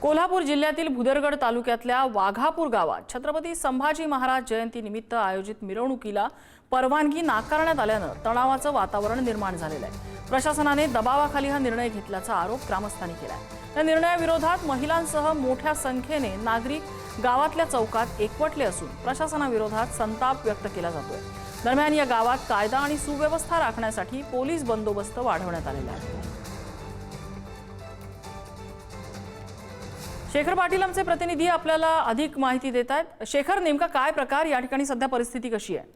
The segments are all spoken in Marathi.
कोल्हापूर जिल्ह्यातील भुदरगड तालुक्यातल्या वाघापूर गावात छत्रपती संभाजी महाराज जयंतीनिमित्त आयोजित मिरवणुकीला परवानगी नाकारण्यात आल्यानं तणावाचं वातावरण निर्माण झालेलं आहे। प्रशासनाने दबावाखाली हा निर्णय घेतल्याचा आरोप ग्रामस्थांनी केलाय। या निर्णयाविरोधात महिलांसह मोठ्या संख्येने नागरिक गावातल्या चौकात एकवटले असून प्रशासनाविरोधात संताप व्यक्त केला जातोय। दरम्यान या गावात कायदा आणि सुव्यवस्था राखण्यासाठी पोलीस बंदोबस्त वाढवण्यात आलेला आहे। शेखर पाटील आमचे प्रतिनिधी आपल्याला अधिक माहिती देत आहेत। शेखर, नेमका काय प्रकार, या ठिकाणी सध्या परिस्थिती कशी आहे?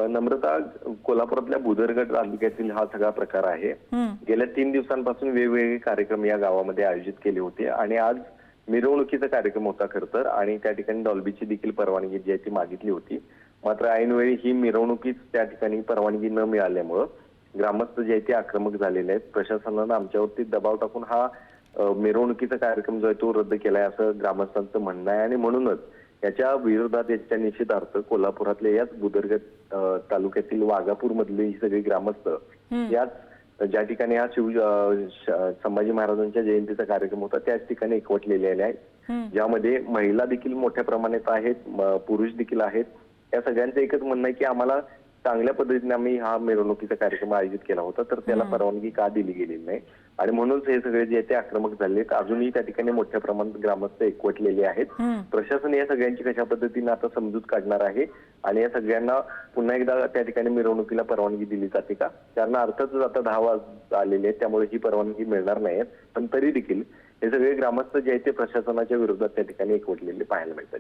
नम्रता, कोल्हापुरातल्या भुदरगड तालुक्यातील हा सगळा प्रकार आहे। गेल्या 3 दिवसांपासून वेगवेगळे कार्यक्रम या गावामध्ये आयोजित केले होते आणि आज मिरवणुकीचा कार्यक्रम होता खरं तर, आणि त्या ठिकाणी डॉल्बीची देखील परवानगी जी आहे ती मागितली होती। मात्र ऐनवेळी ही मिरवणुकीच त्या ठिकाणी परवानगी न मिळाल्यामुळे ग्रामस्थ जे आहे ते आक्रमक झालेले आहेत। प्रशासनानं आमच्यावरती दबाव टाकून हा मिरवणुकीचा कार्यक्रम जो आहे तो रद्द केलाय असं ग्रामस्थांचं म्हणणं आहे आणि म्हणूनच याच्या विरोधात याच्या निषेधार्थ कोल्हापुरातल्या याच भुदरगड तालुक्यातील वाघापूर मधले ही सगळी ग्रामस्थ याच ज्या ठिकाणी हा संभाजी महाराजांच्या जयंतीचा कार्यक्रम होता त्याच ठिकाणी एकवटलेले आहेत, ज्यामध्ये महिला देखील मोठ्या प्रमाणात आहेत, पुरुष देखील आहेत। या सगळ्यांचं एकच म्हणणं आहे की आम्हाला चांगल्या पद्धतीने आम्ही हा मिरवणुकीचा कार्यक्रम आयोजित केला होता, तर त्याला परवानगी का दिली गेलेली नाही आणि म्हणूनच हे सगळे जे ते आक्रमक झाले आहेत। अजूनही त्या ठिकाणी मोठ्या प्रमाणात ग्रामस्थ एकवटलेले आहेत। प्रशासन या सगळ्यांची कशा पद्धतीने आता समजूत काढणार आहे आणि या सगळ्यांना पुन्हा एकदा त्या ठिकाणी मिरवणुकीला परवानगी दिली जाते का? कारण अर्थातच आता 10 वाजत आलेले आहेत, त्यामुळे ही परवानगी मिळणार नाही। पण तरी देखील हे सगळे ग्रामस्थ जे आहेत ते प्रशासनाच्या विरोधात त्या ठिकाणी एकवटलेले पाहायला मिळतात।